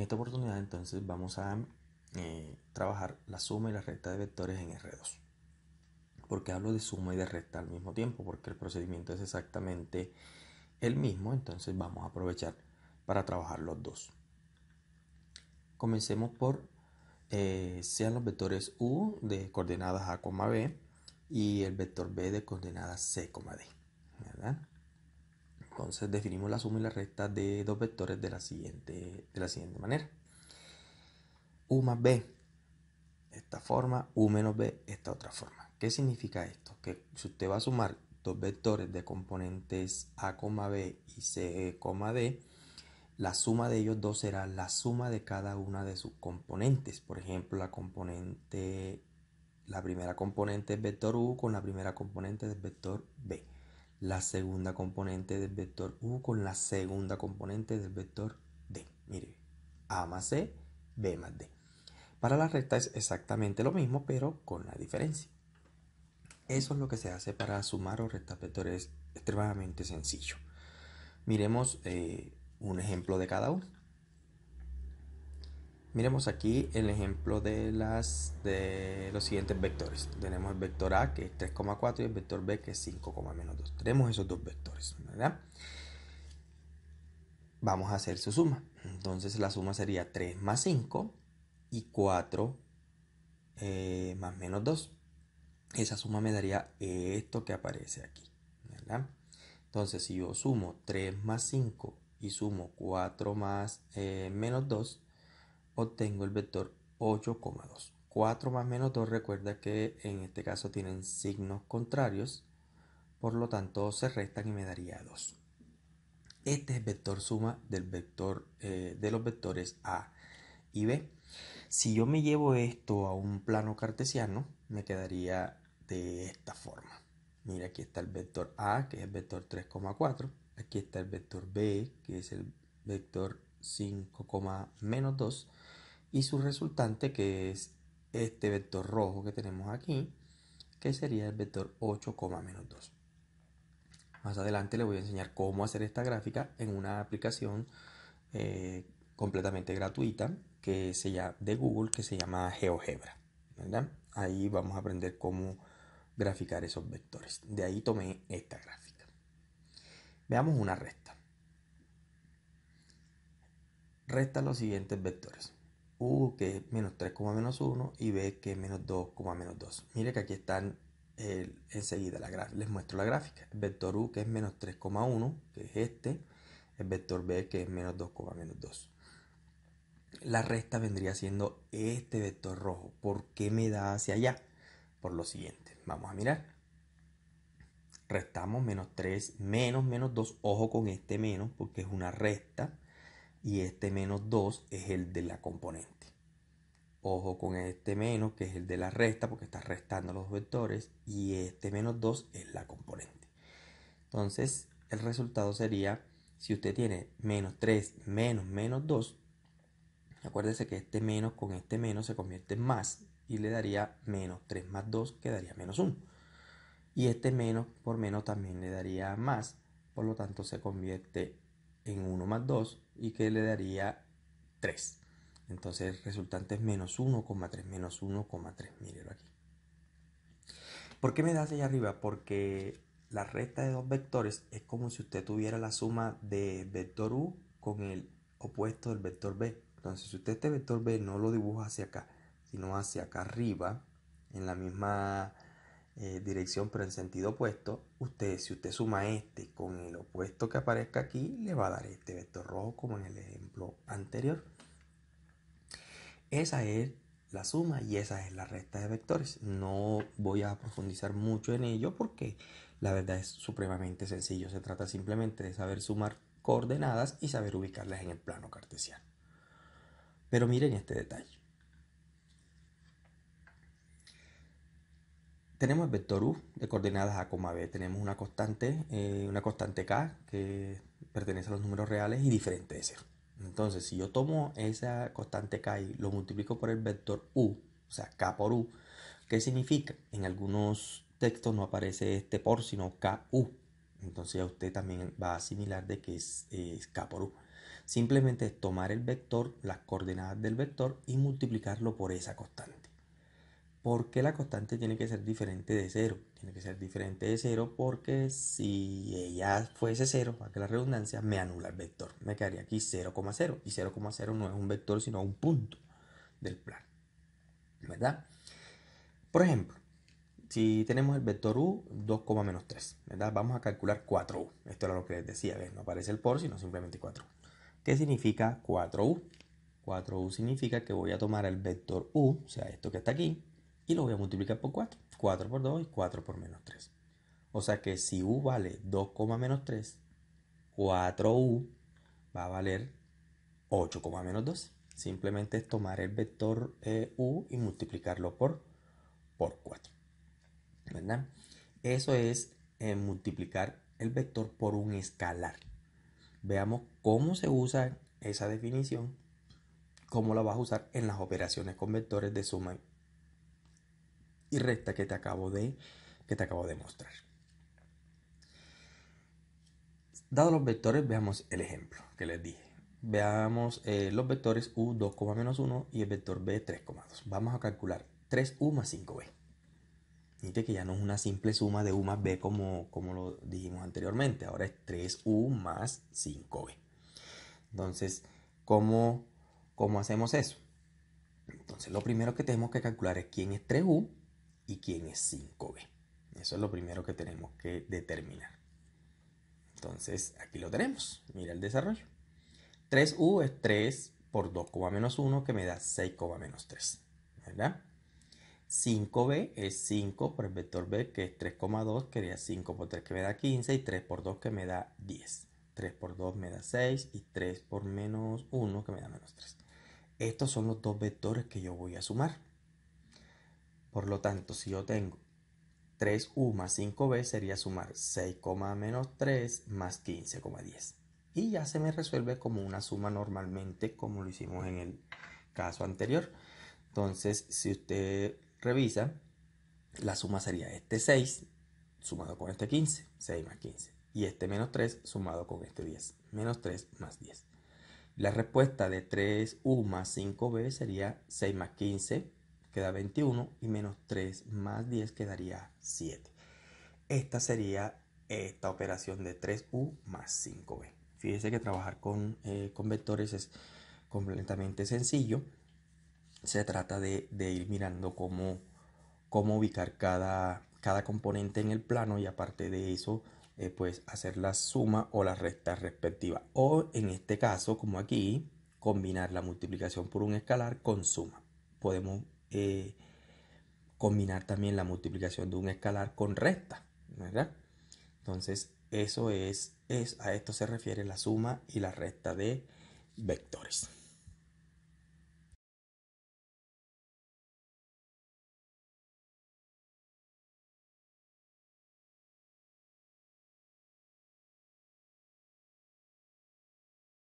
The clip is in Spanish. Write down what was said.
En esta oportunidad entonces vamos a trabajar la suma y la resta de vectores en R2. ¿Por qué hablo de suma y de resta al mismo tiempo? Porque el procedimiento es exactamente el mismo, entonces vamos a aprovechar para trabajar los dos. Comencemos por sean los vectores U de coordenadas A, B y el vector B de coordenadas C, D, ¿verdad? Entonces definimos la suma y la resta de dos vectores de la siguiente manera. U más B, esta forma, U menos B, esta otra forma. ¿Qué significa esto? Que si usted va a sumar dos vectores de componentes A, B y C, D, la suma de ellos dos será la suma de cada una de sus componentes. Por ejemplo, la primera componente es vector U con la primera componente del vector B. La segunda componente del vector U con la segunda componente del vector D. Mire, A más C, B más D. Para la recta es exactamente lo mismo, pero con la diferencia. Eso es lo que se hace para sumar o restar vectores. Es extremadamente sencillo. Miremos un ejemplo de cada uno. Miremos aquí el ejemplo de los siguientes vectores. Tenemos el vector A que es 3,4 y el vector B que es 5,-2. Tenemos esos dos vectores, ¿verdad? Vamos a hacer su suma. Entonces la suma sería 3 más 5 y 4 más menos 2. Esa suma me daría esto que aparece aquí, ¿verdad? Entonces si yo sumo 3 más 5 y sumo 4 más menos 2, obtengo el vector 8,2. 4 más menos 2, recuerda que en este caso tienen signos contrarios, por lo tanto se restan y me daría 2. Este es el vector suma del vector, de los vectores A y B. Si yo me llevo esto a un plano cartesiano, me quedaría de esta forma. Mira, aquí está el vector A, que es el vector 3,4. Aquí está el vector B, que es el vector 5,-2. Y su resultante, que es este vector rojo que tenemos aquí, que sería el vector 8,-2. Más adelante les voy a enseñar cómo hacer esta gráfica en una aplicación completamente gratuita de Google que se llama GeoGebra, ¿verdad? Ahí vamos a aprender cómo graficar esos vectores. De ahí tomé esta gráfica. Veamos una resta. Resta los siguientes vectores. U que es menos 3,-1 y B que es menos 2,-2. Mire que aquí están enseguida les muestro la gráfica. El vector U que es menos 3,1, que es este. El vector B que es menos 2,-2. La resta vendría siendo este vector rojo. ¿Por qué me da hacia allá? Por lo siguiente. Vamos a mirar. Restamos menos 3 menos 2. Ojo con este menos porque es una resta. Y este menos 2 es el de la componente. Ojo con este menos que es el de la resta porque está restando los vectores. Y este menos 2 es la componente. Entonces el resultado sería, si usted tiene menos 3 menos 2, acuérdese que este menos con este menos se convierte en más y le daría menos 3 más 2 que daría menos 1. Y este menos por menos también le daría más, por lo tanto se convierte en 1 más 2 y que le daría 3. Entonces el resultante es menos 1,3, menos 1,3, mírelo aquí. ¿Por qué me da hacia allá arriba? Porque la resta de dos vectores es como si usted tuviera la suma de vector U con el opuesto del vector B. Entonces, si usted este vector B no lo dibuja hacia acá, sino hacia acá arriba, en la misma dirección pero en sentido opuesto, si usted suma este con el opuesto que aparezca aquí, le va a dar este vector rojo como en el ejemplo anterior. Esa es la suma y esa es la resta de vectores. No voy a profundizar mucho en ello porque la verdad es supremamente sencillo. Se trata simplemente de saber sumar coordenadas y saber ubicarlas en el plano cartesiano. Pero miren este detalle. Tenemos el vector U de coordenadas A, B. Tenemos una constante K que pertenece a los números reales y diferente de 0. Entonces, si yo tomo esa constante K y lo multiplico por el vector U, o sea, K por U, ¿qué significa? En algunos textos no aparece este por, sino KU. Entonces ya usted también va a asimilar de que es K por U. Simplemente es tomar el vector, las coordenadas del vector y multiplicarlo por esa constante. ¿Por qué la constante tiene que ser diferente de 0? Tiene que ser diferente de 0 porque si ella fuese 0, para que la redundancia, me anula el vector. Me quedaría aquí 0,0 y 0,0 no es un vector sino un punto del plano, ¿verdad? Por ejemplo, si tenemos el vector u, 2, menos 3, ¿verdad? Vamos a calcular 4u. Esto era lo que les decía, ¿ves? No aparece el por, sino simplemente 4u. ¿Qué significa 4u? 4u significa que voy a tomar el vector u, o sea, esto que está aquí, y lo voy a multiplicar por 4. 4 por 2 y 4 por menos 3. O sea que si u vale 2, menos 3, 4u va a valer 8, menos 2. Simplemente es tomar el vector u y multiplicarlo por 4. ¿Verdad? Eso es multiplicar el vector por un escalar. Veamos cómo se usa esa definición, cómo la vas a usar en las operaciones con vectores de suma y resta que te acabo de mostrar. Dados los vectores, veamos el ejemplo que les dije. Veamos los vectores u 2, menos 1 y el vector b 3,2. Vamos a calcular 3u más 5b. Fíjate que ya no es una simple suma de u más b como lo dijimos anteriormente. Ahora es 3u más 5b. Entonces, ¿cómo hacemos eso? Entonces, lo primero que tenemos que calcular es quién es 3u y quién es 5b. Eso es lo primero que tenemos que determinar. Entonces, aquí lo tenemos. Mira el desarrollo. 3u es 3 por 2, menos 1, que me da 6, menos 3. ¿Verdad? 5b es 5 por el vector b, que es 3,2, que sería 5 por 3, que me da 15, y 3 por 2, que me da 10. 3 por 2 me da 6, y 3 por menos 1, que me da menos 3. Estos son los dos vectores que yo voy a sumar. Por lo tanto, si yo tengo 3u más 5b, sería sumar 6, menos 3 más 15, 10. Y ya se me resuelve como una suma normalmente, como lo hicimos en el caso anterior. Entonces, si usted revisa, la suma sería este 6 sumado con este 15, 6 más 15. Y este menos 3 sumado con este 10, menos 3 más 10. La respuesta de 3u más 5b sería 6 más 15, queda 21, y menos 3 más 10 quedaría 7. Esta sería esta operación de 3u más 5b. Fíjese que trabajar con vectores es completamente sencillo. Se trata de ir mirando cómo ubicar cada componente en el plano, y aparte de eso, pues hacer la suma o la resta respectiva. O en este caso, como aquí, combinar la multiplicación por un escalar con suma. Podemos combinar también la multiplicación de un escalar con resta, ¿verdad? Entonces, eso a esto se refiere la suma y la resta de vectores.